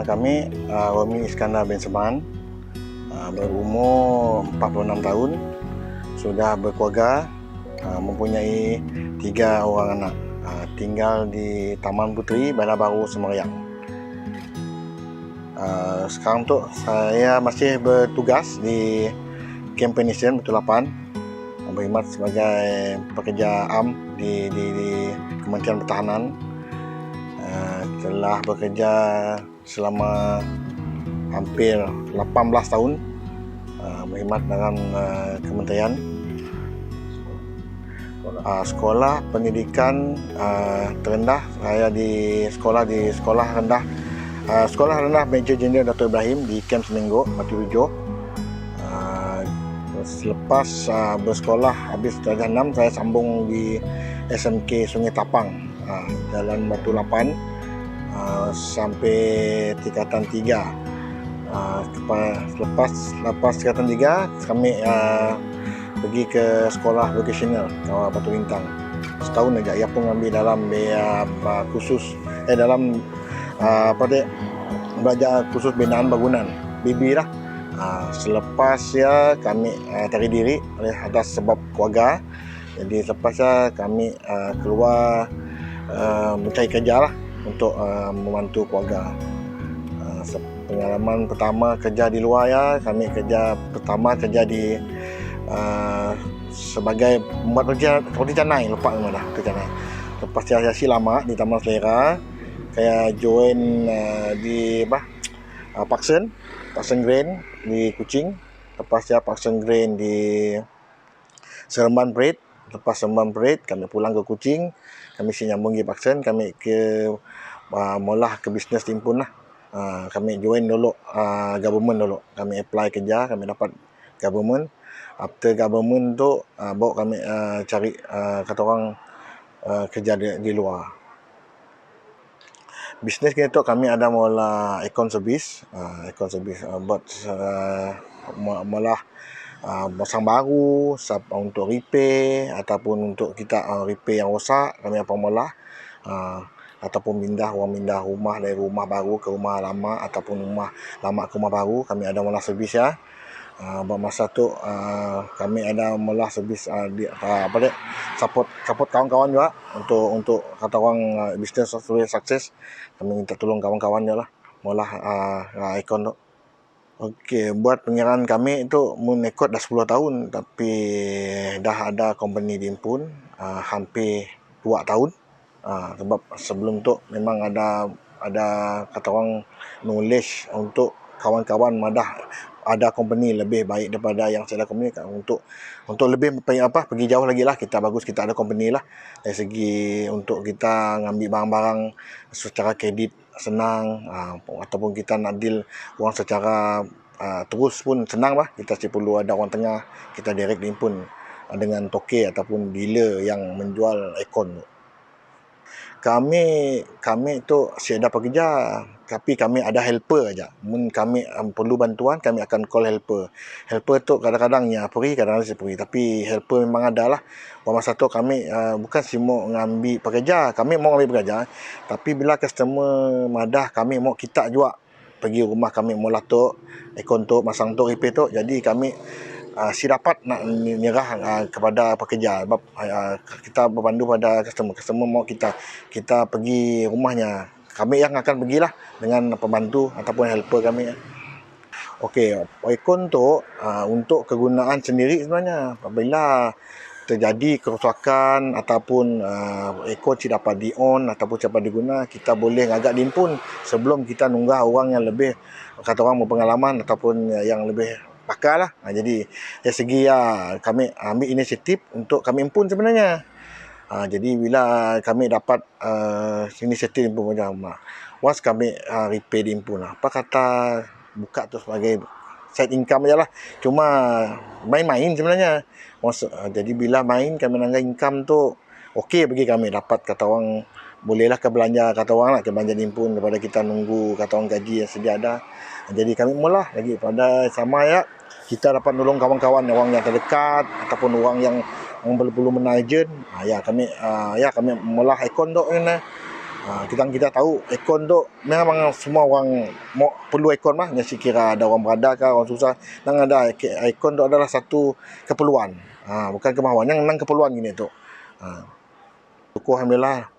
Nama kami Romi Iskandar bin Seban, berumur 46 tahun, sudah berkeluarga, mempunyai 3 orang anak, tinggal di Taman Puteri, Bandar Baru, Semeriang. Sekarang tu saya masih bertugas di Camp Penisian Batu Lapan, berkhidmat sebagai pekerja AM di Kementerian Pertahanan. Telah bekerja selama hampir 18 tahun berkhidmat dalam kementerian. Sekolah pendidikan terendah saya di sekolah rendah Major Jeneral Dato' Ibrahim di Camp Semenggok, Batu Hijau. Selepas bersekolah habis darjah 6, saya sambung di SMK Sungai Tapang, Jalan Batu Lapan, sampai tingkatan 3. Lepas tingkatan 3 kami pergi ke sekolah vocasional Batu Bintang setahun aja. Ia pun ambil dalam khusus belajar khusus binaan bangunan BB lah. Selepas kami tarik diri oleh atas sebab keluarga. Jadi selepas kami keluar mencari kerja lah untuk membantu keluarga. Pengalaman pertama kerja di luar kami kerja di sebagai membuat roti canai, lupa nama dah roti canai. Lepas saya lama di Taman Selera, saya join di Parkson Grain di Kuching. Lepas Parkson Grain di Seremban Parade. Lepas Seremban Parade kami pulang ke Kuching, kami nyambung di Parkson, kami ke mula ke bisnes timpun lah. Kami join dulu government dulu. Kami apply kerja, kami dapat government. After government tu baru kami cari kata orang kerja di luar. Bisnes kita tu kami ada mula aircon service buat malah pasang baru untuk repair ataupun untuk kita repair yang rosak, kami apa mula ataupun pindah rumah dari rumah baru ke rumah lama ataupun rumah lama ke rumah baru, kami ada mula servis masa tu kami ada mula servis support kawan-kawan juga untuk kata orang bisnes sukses. Kami minta tolong kawan-kawan je lah mula ikon tu. Okey, buat pengiraan kami itu mengikut dah 10 tahun, tapi dah ada company diimpun hampir 2 tahun. Sebab sebelum tu memang ada kata orang knowledge untuk kawan-kawan ada company lebih baik daripada yang saya ada company untuk lebih pergi jauh lagi lah. Kita ada company lah dari segi untuk kita ngambil barang-barang secara kredit senang, ataupun kita nak deal orang secara terus pun senang lah. Kita perlu ada orang tengah, kita direct diimpun dengan toke ataupun dealer yang menjual aircon tu. Kami tu saya ada pekerja, tapi kami ada helper aja. Kami perlu bantuan, kami akan call helper. Helper tu kadang-kadang free, kadang-kadang saya free. Tapi helper memang ada lah. Masa tu kami bukan semua ngambil pekerja, kami mau ambil pekerja. Tapi bila customer madah, kami mau kita juga pergi rumah kami mula tu aircon tu, masang tu, repair tu. Jadi kami dapat nak nyerah kepada pekerja. Sebab kita berpandu pada customer mau kita pergi rumahnya, kami yang akan pergilah dengan pembantu ataupun helper kami. Okey, aircon tu untuk kegunaan sendiri sebenarnya. Apabila terjadi kerosakan ataupun aircon tidak dapat di-on ataupun tidak dapat diguna, kita boleh ngajak diimpun sebelum kita nunggah orang yang lebih kata orang berpengalaman ataupun yang lebih pakar lah. Jadi dari segi kami ambil inisiatif untuk kami impun sebenarnya. Jadi bila kami dapat inisiatif impun macam once kami repair diimpun, apa kata buka tu sebagai side income je lah. Cuma main-main sebenarnya. Jadi bila main kami nangga income tu okey bagi kami, dapat kata orang bolehlah ke belanja kata orang lah, ke belanja diimpun daripada kita nunggu kata orang gaji yang sedia ada. Jadi kami mula lagi pada sama kita dapat nolong kawan-kawan orang yang terdekat ataupun orang yang perlu menajen. Kami mula aircon tu Kita tahu aircon tu memang semua orang mau perlu aircon mah, yang sekira ada orang berada ke orang susah, nang ada aircon tu adalah satu keperluan. Bukan kemahuan, yang keperluan gini tu. Syukur alhamdulillah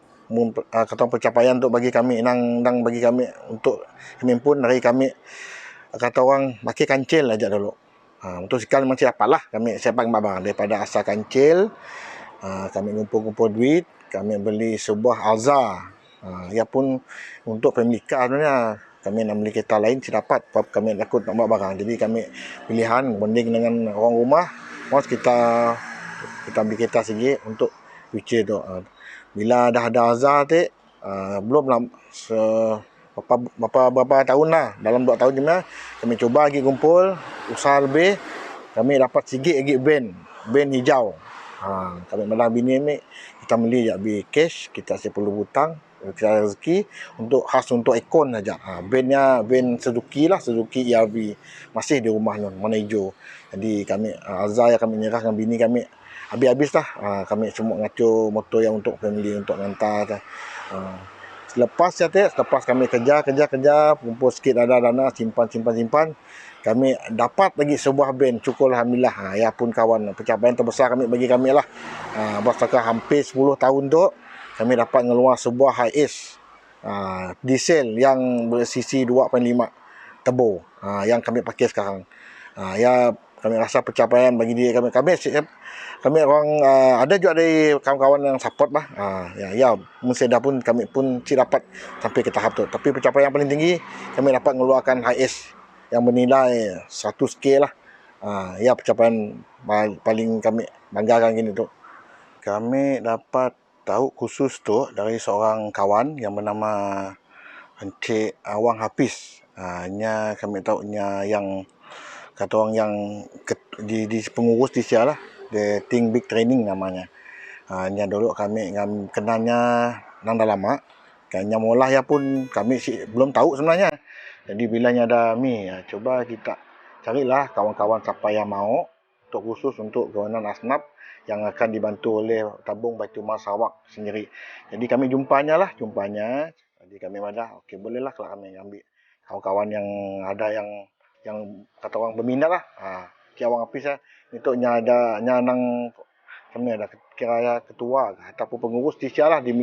kata pencapaian tu bagi kami nang bagi kami untuk kami pun dari kami kata orang pakai kancil aja dulu. Untuk sekali macam apalah kami siapa barang daripada asal kancil. Kami ngumpul-ngumpul duit, kami beli sebuah Alza. Ia pun untuk family car sebenarnya. Kami nak beli kereta lain tidak dapat, sebab kami takut nak bawa barang. Jadi kami pilihan banding dengan orang rumah, once kita beli kereta sikit untuk future tu. Bila dah ada Alza tu, belum lah berapa tahun lah, dalam 2 tahun je lah, kami cuba lagi kumpul, usaha lebih, kami dapat sikit lagi ban hijau. Kami malah bini ni kita beli je habis cash, kita saya perlu hutang, kita rezeki untuk khas untuk aircon saja. Ban Suzuki ERV masih di rumah non warna hijau. Jadi kami Alza yang kami nyerah dengan bini kami habis-habis lah. Kami semua ngacu motor yang untuk family, untuk hantar. Selepas kami kerja, kumpul sikit ada dana, simpan, kami dapat lagi sebuah ban, syukur alhamdulillah. Ya pun kawan, pencapaian terbesar bagi kami lah. Bahkan hampir 10 tahun tu kami dapat ngeluar sebuah Hiace diesel yang bersisi 2.5 turbo, yang kami pakai sekarang. Ya kami rasa pencapaian bagi diri kami orang ada juga dari kawan-kawan yang support lah. Ya Museda pun kami pun dapat sampai ke tahap tu. Tapi pencapaian yang paling tinggi kami dapat mengeluarkan Hiace yang bernilai 100K lah. Ya pencapaian paling kami banggakan gini tu. Kami dapat tahu khusus tu dari seorang kawan yang bernama Encik Wang Hafiz. Nya kami tahu nya yang kata orang yang di pengurus di Sia lah, the Think Big Training namanya. Nya dulu kami kenalnya nang dah lama. Kayaknya mula ya pun kami belum tahu sebenarnya. Jadi bilanya ada coba kita carilah kawan-kawan siapa yang mau untuk khusus untuk kawanan Asnaf yang akan dibantu oleh tabung Baitul Mal Sarawak sendiri. Jadi kami jumpanya. Jadi kami madah, okey bolehlah kalau kami ambil kawan-kawan yang ada yang kata orang berminat lah. Awang Hafiz lah. Itu ada nang kami ada kira ketua ataupun pengurus di Sia lah di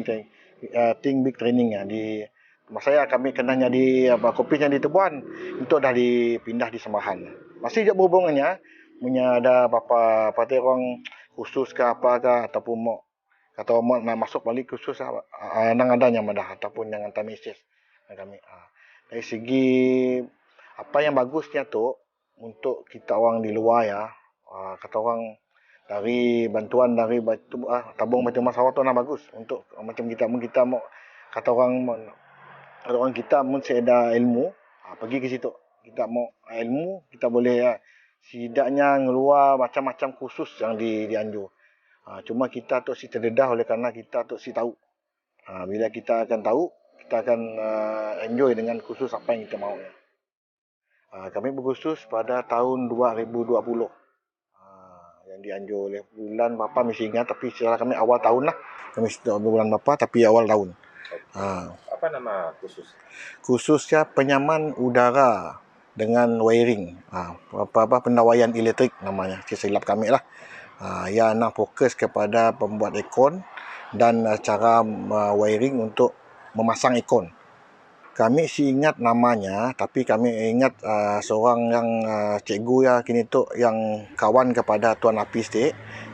Think Big Training di masa kami kenanya di kopis yang di Tebuan, itu dah dipindah di Sembahan. Masih je berhubungannya, punya ada apa orang khusus ke apa ke ataupun mau kata orang nak masuk balik khusus nang adanya madah ataupun yang hantar mesej kami. Dari segi apa yang bagusnya tu untuk kita orang di luar ya, kata orang dari bantuan dari tabung Baitul Mal Sarawak tu bagus untuk macam kita mau kata orang kita mesti ada ilmu, pergi ke situ. Kita mau ilmu, kita boleh setidaknya ngeluar macam-macam khusus yang dianjur. Cuma kita tu si terdedah oleh kerana kita tu si tahu. Bila kita akan tahu, kita akan enjoy dengan khusus apa yang kita mahu. Kami berkhusus pada tahun 2020. Yang dianjur oleh bulan bapa mesti ingat, tapi secara kami awal tahun lah. Kami sudah bulan bapa tapi awal tahun. Apa nama khusus? Khususnya penyaman udara dengan wiring. Pendawaian elektrik namanya. Silap kami lah. Yang nak fokus kepada pembuat aircon dan cara wiring untuk memasang aircon. Kami ingat namanya, tapi kami ingat seorang yang cikgu ya kini tu yang kawan kepada Tuan Hafiz tu,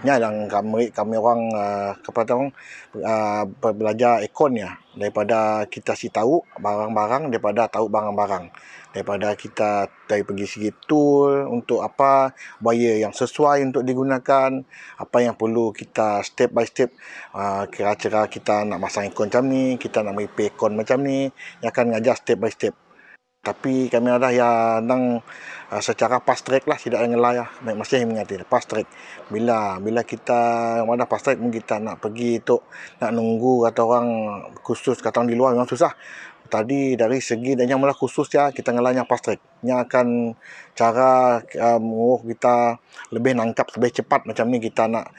nya yang kami orang kepada orang belajar aircon ya, daripada kita tahu barang-barang, daripada tahu barang-barang, daripada kita dari pergi segi tool untuk apa wire yang sesuai untuk digunakan, apa yang perlu kita step by step, kira-kira kita nak masang aircon macam ni, kita nak repair aircon macam ni, yang akan ngajar step by step. Tapi kami ada yang secara fast track lah, tidak ngelai lah. Masih mengerti fast track. Bila kita ada fast track, kita nak pergi tu, nak nunggu kata orang khusus, kata orang di luar memang susah. Tadi dari segi dan yang mula khusus ya, kita ngelai yang fast track. Yang akan cara kita lebih nangkap lebih cepat macam ni kita nak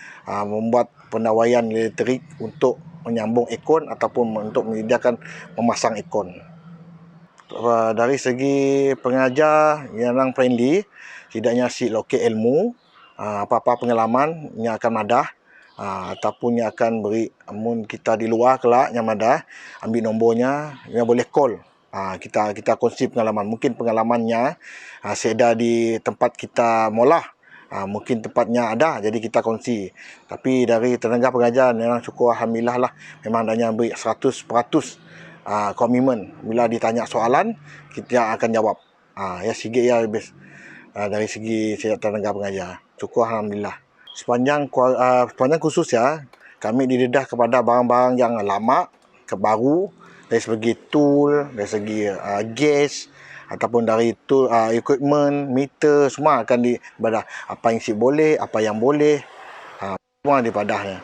membuat pendawaian elektrik untuk menyambung aircon ataupun untuk menyediakan memasang aircon. Dari segi pengajar yang friendly, tidaknya si lokek ilmu, apa-apa pengalaman yang akan madah, ataupun yang akan beri, amun kita di luar kelak yang madah, ambil nombornya, yang boleh call. Kita kongsi pengalaman. Mungkin pengalamannya seada di tempat kita molah, mungkin tempatnya ada, jadi kita kongsi. Tapi dari tenaga pengajar memang syukur alhamdulillah lah, memang adanya beri 100% komitmen. Bila ditanya soalan, kita akan jawab. Ya sikit ya habis. Dari segi tenaga pengajar, syukur alhamdulillah. Sepanjang kursus ya, kami didedah kepada barang-barang yang lama ke baru, dari segi tool, dari segi gas, ataupun dari tool, equipment, meter, semua akan dibedah. Apa yang boleh, apa yang boleh, semua dibedahnya.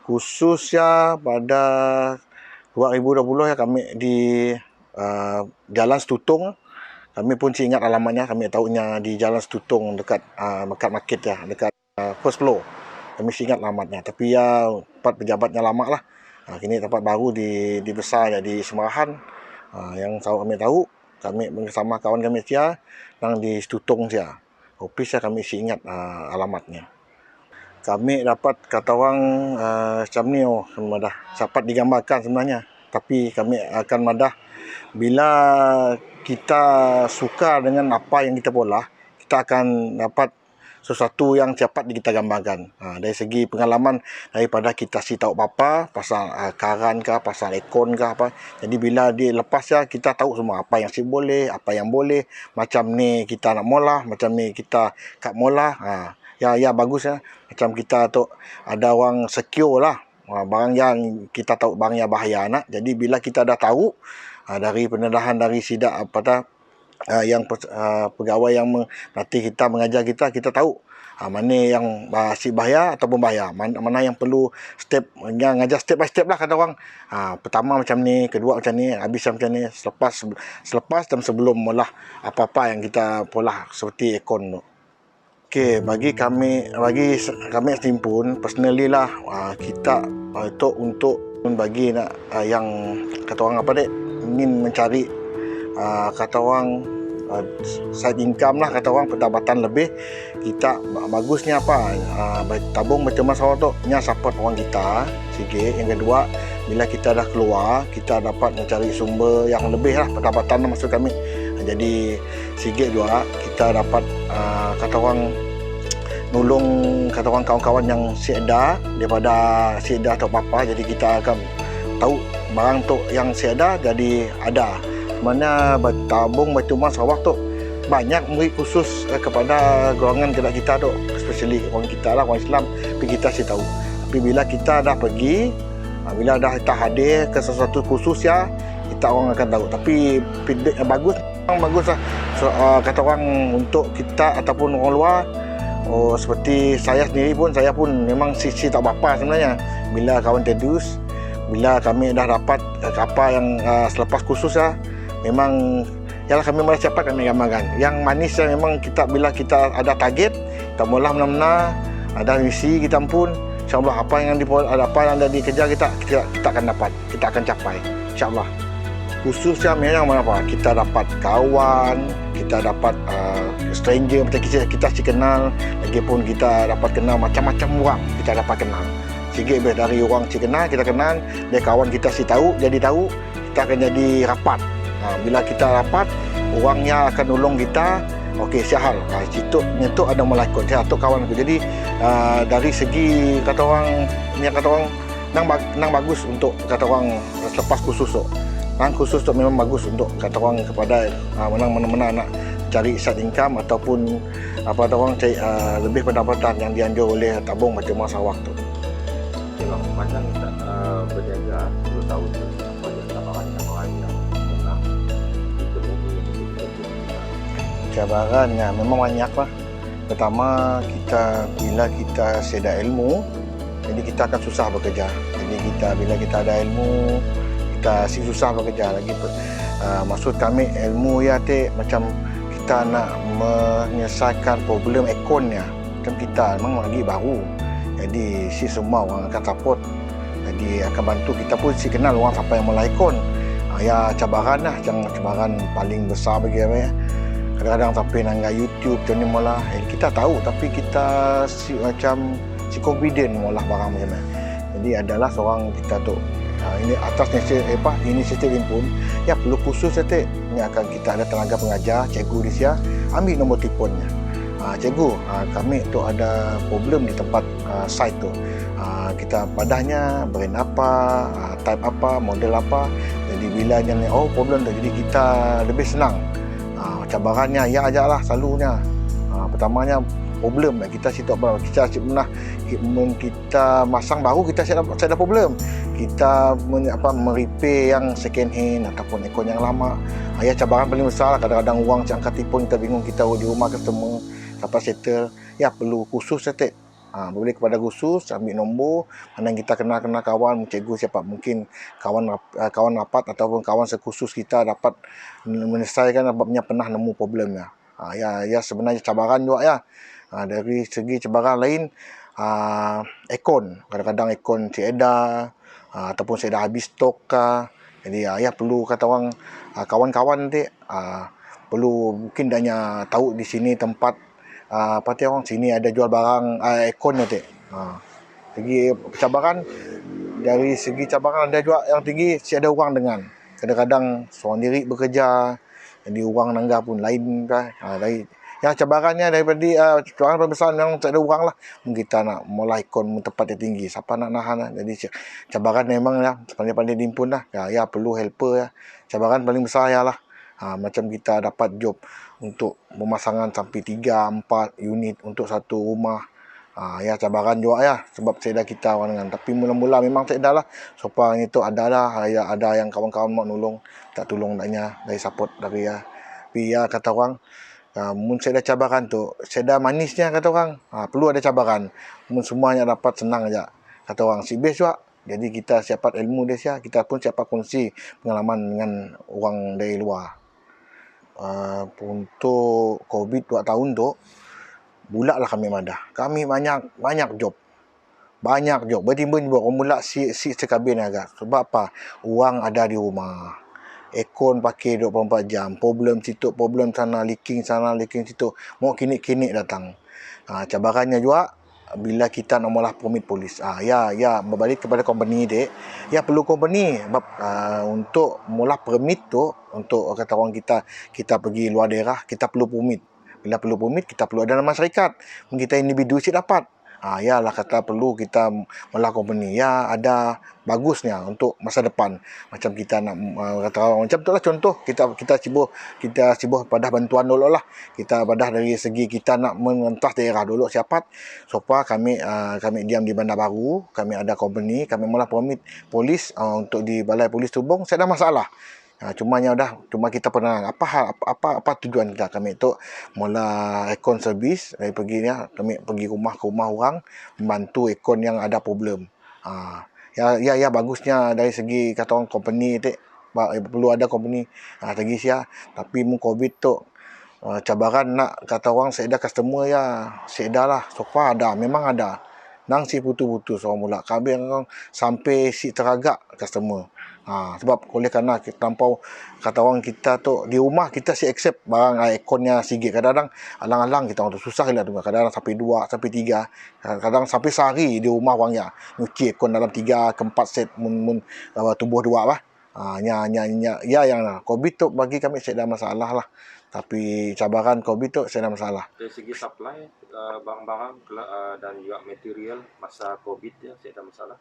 Khususnya pada 2020 ya, kami di Jalan Setutung. Kami pun ingat alamatnya, kami tahunya di Jalan Setutung dekat market ya, dekat first floor. Kami ingat alamatnya, tapi ya tempat pejabatnya lama lah. Kini tempat baru dibesar ya, di Semarahan. Yang kami tahu, kami bersama kawan kami dia yang di Setutung dia. Office ya, kami ingat alamatnya. Kami dapat kata orang macam ni, madah dapat digambarkan sebenarnya, tapi kami akan madah bila kita suka dengan apa yang kita polah, kita akan dapat sesuatu yang dapat kita gambarkan. Dari segi pengalaman, daripada kita si tahu apa pasal karan ke, pasal aircon ke apa. Jadi bila dia lepas ya, kita tahu semua apa yang boleh, apa yang boleh. Macam ni kita nak molah, macam ni kita kat molah. Ya bagus ya. Macam kita tu ada orang secure lah. Barang yang kita tahu barang yang bahaya nak. Jadi bila kita dah tahu dari pendedahan dari sidak yang pegawai yang nanti kita mengajar kita tahu mana yang si bahaya ataupun bahaya, mana yang perlu step, yang ngajar step by step lah kata orang. Pertama macam ni, kedua macam ni, habis macam ni, selepas dan sebelum mula apa-apa yang kita polah seperti aircon tu. Okey, bagi kami setimpun personally lah, kita itu untuk bagi nak yang kata orang apa dek, ingin mencari kata orang side income lah, kata orang pendapatan lebih, kita bagusnya apa, tabung berteman sawah tu nya support orang kita sikit. Yang kedua, bila kita dah keluar, kita dapat mencari sumber yang lebih lah pendapatan maksud kami. Jadi sikit juga kita dapat kata orang nolong kata orang kawan-kawan yang siada daripada siada atau apa-apa. Jadi kita akan tahu barang tu yang siada jadi ada. Mana bertabung bercuma sawah tu banyak beri khusus kepada golongan kedai kita tu, especially orang kita lah, orang Islam. Tapi kita sih tahu. Tapi bila kita dah pergi, bila dah kita hadir ke sesuatu khusus ya, kita orang akan tahu. Tapi feedback yang bagus lah. So, kata orang untuk kita ataupun orang luar, seperti saya sendiri pun, saya pun memang sisi tak apa sebenarnya. Bila kawan introduce, bila kami dah dapat apa yang selepas khusus ya, memang yalah kami malah cepat kami gambarkan. Yang manis ya, memang kita bila kita ada target, kita mula benar-benar ada misi kita pun, insya-Allah apa yang ada dikejar kita akan dapat, kita akan capai insya-Allah. Khususnya memang apa, kita dapat kawan, kita dapat stranger macam kita si kenal, lagipun kita dapat kenal macam-macam orang, kita dapat kenal. Sikit dari orang si kenal, kita kenal, dari kawan kita si tahu, jadi tahu, kita akan jadi rapat. Bila kita rapat, orangnya akan nolong kita. Okey, siahal. Situ nyetuk ada malaikat. Saya atuk kawan aku. Jadi dari segi kata orang nang bagus untuk kata orang selepas khusus tu. Nang khusus tu memang bagus untuk kata orang kepada mana-mana nak cari side income ataupun apa kata orang cari lebih pendapatan yang dianjur oleh tabung macam sawah tu. Memang macam berniaga 10 tahun tu banyak tabaran yang pernah ditemui cabarannya memang banyak lah. Pertama, bila kita sedia ilmu, jadi kita akan susah bekerja. Jadi bila kita ada ilmu, kita susah bekerja lagi. Maksud kami ilmu ya macam kita nak menyelesaikan problem airconnya, macam kita memang lagi baru. Jadi si semua orang akan support. Jadi akan bantu kita pun si kenal orang siapa yang mula ikon. Ya cabaran lah, cabaran paling besar bagi kami. Kadang-kadang sampai nangga YouTube macam ni malah kita tahu tapi kita macam confident malah barang macam ni. Jadi adalah seorang kita tu ini atas inisiatif pun ya perlu khusus saja ni akan kita ada tenaga pengajar cikgu di sia ambil nombor telefonnya. Cikgu, kami tu ada problem di tempat site tu. Kita padahnya brand apa, type apa, model apa. Jadi bila dia problem tu, jadi kita lebih senang. Cabarannya ya ajalah selalunya. Pertamanya problem kita situ apa kita pernah kita masang baru kita saya ada problem. Kita merepair yang second hand ataupun ikon yang lama. Ya cabaran paling besar lah. Kadang-kadang orang angkat telefon kita bingung kita di rumah customer dapat settle. Ya perlu khusus saja. Boleh kepada khusus ambil nombor mana kita kenal kawan cikgu siapa mungkin kawan rapat ataupun kawan sekhusus kita dapat menyelesaikan apabila pernah nemu problemnya. Ya sebenarnya cabaran juga ya. Dari segi cabaran lain ikon kadang-kadang ikon tiada ataupun saya dah habis stok kah. Jadi ya perlu kata orang kawan-kawan nanti perlu mungkin danya tahu di sini tempat pati orang sini ada jual barang ikon nanti. Segi cabaran dari segi cabaran ada juga yang tinggi si ada orang dengan. Kadang-kadang seorang diri bekerja jadi orang nangga pun lain kah. Dari yang cabarannya daripada cabaran perbesar yang tak ada orang lah. Kita nak mulai ikon tempat yang tinggi. Siapa nak nahan lah. Jadi cabaran memang lah pandai-pandai diimpun lah. Ya perlu helper ya. Cabaran paling besar ya lah. Macam kita dapat job untuk pemasangan sampai 3-4 unit untuk satu rumah. Ya cabaran juga ya sebab saya dah kita orang dengan tapi mula-mula memang saya dah lah sopan itu ada yang kawan-kawan mau nolong tak tolong naknya dari support dari ya tapi ya kata orang mun saya dah cabaran tu saya dah manisnya kata orang perlu ada cabaran mun semuanya dapat senang aja kata orang si best juga jadi kita siapa ilmu dia kita pun siapa kongsi pengalaman dengan orang dari luar. Untuk COVID 2 tahun tu bulat lah kami madah. Kami banyak job. Bertimbun juga orang mula si sekabin agak. Sebab apa? Orang ada di rumah. Aircon pakai 24 jam. Problem situ, problem sana, leaking situ. Mau kinik-kinik datang. Cabarannya juga bila kita nak mula permit polis. Ya berbalik kepada company dek. Ya perlu company untuk mula permit tu untuk kata orang kita pergi luar daerah kita perlu permit. Bila perlu permit kita perlu ada nama syarikat. Kita individu sih dapat. Yalah kata perlu kita mula company. Ya ada bagusnya untuk masa depan. Macam kita nak kata orang macam tu lah contoh kita sibuk pada bantuan dulu lah. Kita pada dari segi kita nak mengentas daerah dulu siapa. Sopa kami diam di Bandar Baru, kami ada company, kami mula permit polis untuk di Balai Polis Tubong, saya ada masalah. Cuma kita pernah apa tujuan kita kami tu mula aircon service dari kami pergi rumah ke rumah orang membantu aircon yang ada problem. Ya bagusnya dari segi kata orang company tu perlu ada company lagi sia tapi mu COVID tu cabaran nak kata orang saya dah customer ya saya dah lah so far ada memang ada nang si putus-putus orang mula kami sampai si teragak customer. Sebab oleh kerana kita tampau kata orang kita tu di rumah kita si accept barang airconnya sikit kadang-kadang alang-alang kita orang tu susah lah tunggu kadang-kadang sampai 2 sampai 3 kadang-kadang sampai sehari di rumah orang ya nyuci aircon dalam 3 ke 4 set mun tubuh 2 lah. Ya yang COVID tu bagi kami saya ada masalah lah tapi cabaran COVID tu saya ada masalah dari segi supply barang-barang dan juga material masa COVID ya saya ada masalah.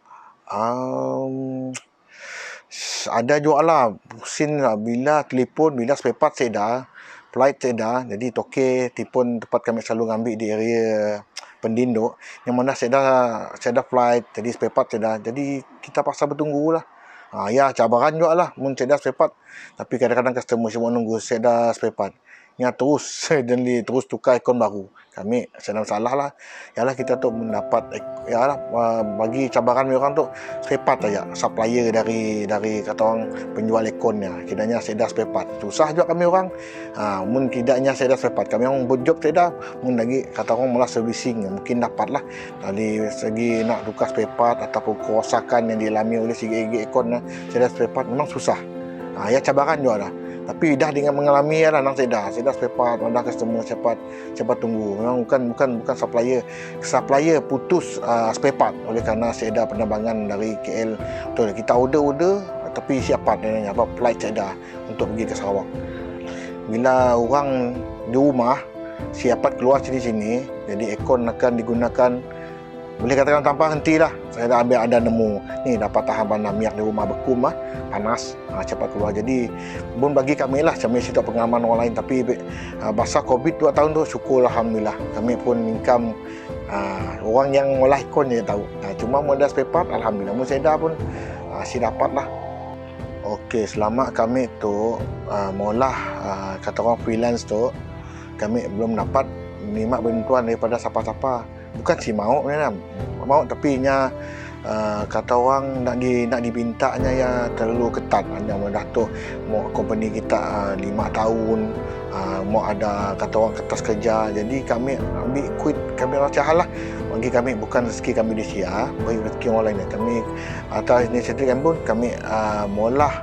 Ada juga lah pusing lah bila telefon bila spare part saya dah flight saya dah jadi toke telefon tempat kami selalu ngambil di area Pendinduk yang mana saya dah flight jadi spare part saya dah jadi kita paksa bertunggu lah. Ya cabaran juga lah mun saya dah spare part tapi kadang-kadang customer semua nunggu saya dah spare part nya terus suddenly terus tukar akaun baru. Kami sedang salah lah. Yalah kita tu mendapat yalah bagi cabaran orang tu spare part aja, supplier dari kata orang penjual akunnya. Kiranya sedia spare part. Susah juga kami orang. Mun tidaknya sedia spare part, kami orang berjob sedia. Mun lagi kata orang mula servicing mungkin dapatlah dari segi nak tukar spare part ataupun kerosakan yang dialami oleh segi akunnya sedia spare part memang susah. Ya cabaran juga dah. Tapi dah dengan mengalami ya nang sedah spare part, dah customer cepat tunggu. Memang bukan supplier putus spare part oleh kerana sedah penerbangan dari KL. Betul kita order tapi siapa dia apa flight sedah untuk pergi ke Sarawak. Bila orang di rumah siapa keluar sini, jadi aircon akan digunakan boleh katakan tanpa henti lah. Saya dah ambil ada nemu ni dapat tahan panas minyak di rumah bekum panas cepat keluar. Jadi pun bagi kami lah kami cerita pengalaman orang lain, tapi masa Covid 2 tahun tu syukur alhamdulillah kami pun income orang yang olah ikon je tahu. Cuma modal spare part alhamdulillah mun saya dah pun si dapat lah. Okey, selama kami tu maulah kata orang freelance tu kami belum dapat minta bantuan daripada siapa-siapa. Bukan si mau tapi nya kata orang nak dibintanya ya terlalu ketat. Hanya dah tu mau company kita 5 tahun mau ada kata orang kertas kerja, jadi kami ambil quit. Kami rasa hal lah bagi kami bukan rezeki kami di sia, bagi rezeki orang lain. Kami atas inisiatif pun kami maulah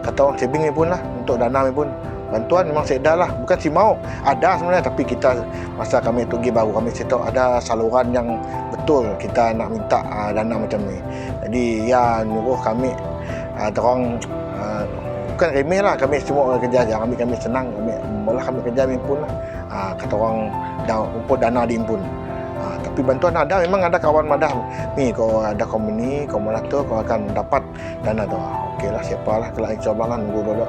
kata orang saving ni pun lah untuk dana ni pun bantuan memang sedia lah, bukan si mau ada sebenarnya, tapi kita masa kami tu pergi baru kami cerita ada saluran yang betul kita nak minta dana macam ni. Jadi ya nyuruh kami terang bukan remeh lah, kami semua orang kerja je, kami senang, kami mula kami kerja impun lah. Kata orang rumput dana diimpun. Tapi bantuan ada, memang ada kawan madah ni kau ada company kau malah tu kau akan dapat dana tu. Okeylah siapalah kalau insya-Allah lah nunggu dulu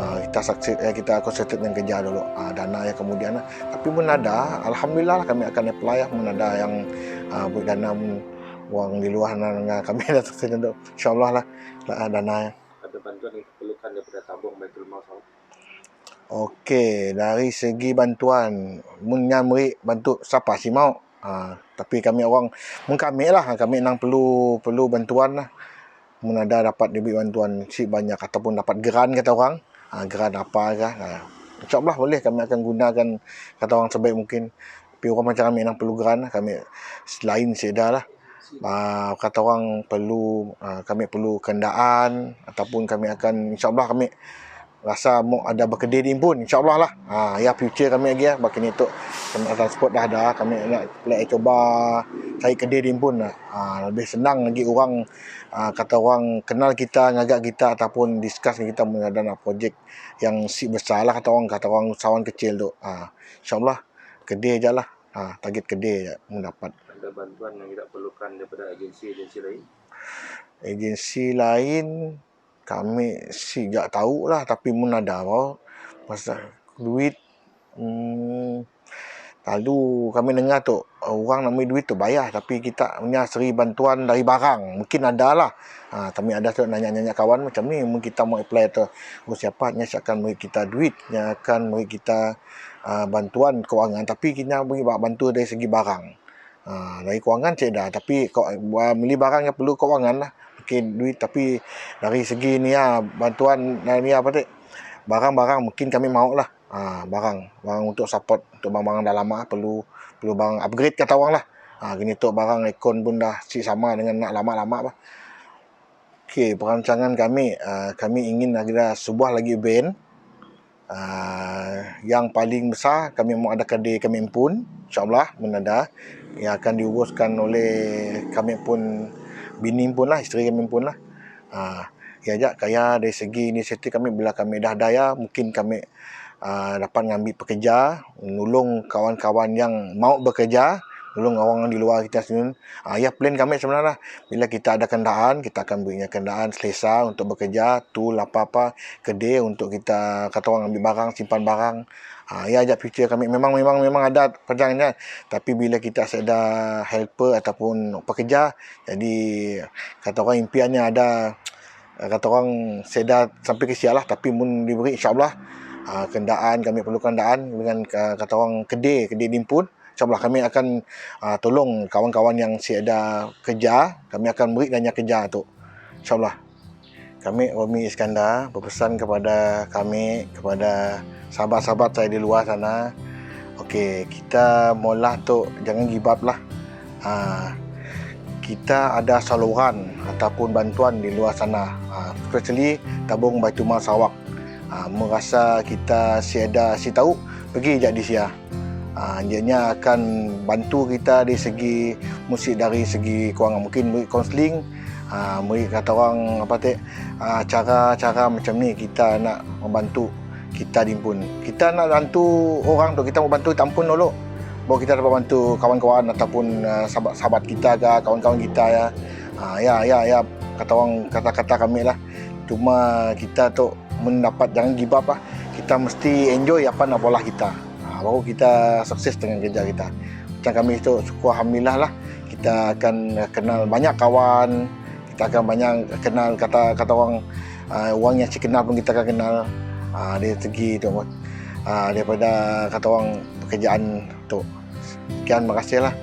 kita sukses kita konsentrate dengan kerja dulu dana yang kemudian lah. Tapi pun ada alhamdulillah kami akan apply lah mun ada yang buat dana wang di luar dengan kami ada sukses dulu insya-Allah lah dana yang ada bantuan yang diperlukan daripada tabung Baitul Mal Sarawak. Okey, dari segi bantuan mun nyamri bantu siapa si mau tapi kami orang mun kami lah kami nang perlu bantuan lah. Mun ada dapat diberi bantuan si banyak ataupun dapat geran kata orang geran apa kah insya-Allah boleh kami akan gunakan kata orang sebaik mungkin. Tapi orang macam kami yang perlu geran kami selain sedia lah kata orang perlu kami perlu kendaan ataupun kami akan insya-Allah kami rasa mau ada berkedai di pun insya-Allah lah ya future kami lagi bagi ni tu kami transport dah ada kami nak cuba cari kedai di pun lebih senang lagi orang kata orang kenal kita ngagak kita ataupun discuss dengan kita ada nak projek yang si besar lah kata orang usahawan kecil tu insya-Allah kedai je lah target kedai je mendapat. Ada bantuan yang kita perlukan daripada agensi lain? Agensi lain kami tak tahu lah, tapi mun ada pasal duit lalu kami dengar tu orang nak ambil duit tu bayar, tapi kita punya seri bantuan dari barang mungkin ada lah. Kami ada tu nanya kawan macam ni, mungkin kita mau apply tu siapa nya akan beri kita duit, nya akan beri kita bantuan kewangan, tapi kita beri bantu dari segi barang. Dari kewangan saya dah, tapi beli barang yang perlu kewangan lah mungkin duit, tapi dari segi ni bantuan ni apa tu barang-barang mungkin kami mau lah barang untuk support untuk barang-barang dah lama perlu barang upgrade kata orang lah gini tu barang aircon pun dah sama dengan nak lama-lama lah. Okey, perancangan kami ingin ada sebuah lagi band yang paling besar. Kami mau ada kedai kami pun insya-Allah menada yang akan diuruskan oleh kami pun bini pun lah, isteri kami pun lah. Ya kaya dari segi inisiatif kami bila kami dah daya mungkin kami dapat ngambil pekerja, nolong kawan-kawan yang mau bekerja, nolong orang di luar kita sini. Ya plan kami sebenarnya bila kita ada kendaan kita akan berinya kendaan selesa untuk bekerja, tool apa-apa, kedai untuk kita kata orang ambil barang, simpan barang. Ya future kami memang ada perjanjian, tapi bila kita ada helper ataupun pekerja, jadi kata orang impiannya ada kata orang seda sampai ke sial lah, tapi mun diberi insya-Allah kendaan, kami perlu kendaan dengan kata orang kedai nimpun. InsyaAllah kami akan tolong kawan-kawan yang ada kerja, kami akan beri dan yang kerja tu. InsyaAllah. Kami Romi Iskandar berpesan kepada kepada sahabat-sahabat saya di luar sana. Okey, kita mula tu jangan give up lah. Kita ada saluran ataupun bantuan di luar sana, especially tabung Baitumal Sarawak. Merasa kita si tahu, pergi je di sia. Ianya akan bantu kita dari segi kewangan, mungkin beri kaunseling, beri kata orang cara-cara macam ni kita nak membantu kita dimpun. Kita nak bantu orang tu, kita mau bantu tampun dulu, baru kita dapat bantu kawan-kawan ataupun sahabat-sahabat kita ke kawan-kawan kita ya. Kata orang kata-kata kami lah. Cuma kita tu mendapat jangan give up lah. Kita mesti enjoy apa nak bola kita. Baru kita sukses dengan kerja kita. Macam kami tu syukur alhamdulillah lah. Kita akan kenal banyak kawan. Kita akan banyak kenal kata orang yang si kenal pun kita akan kenal. Dari segi tu daripada kata orang pekerjaan tu. Sekian, terima kasih lah.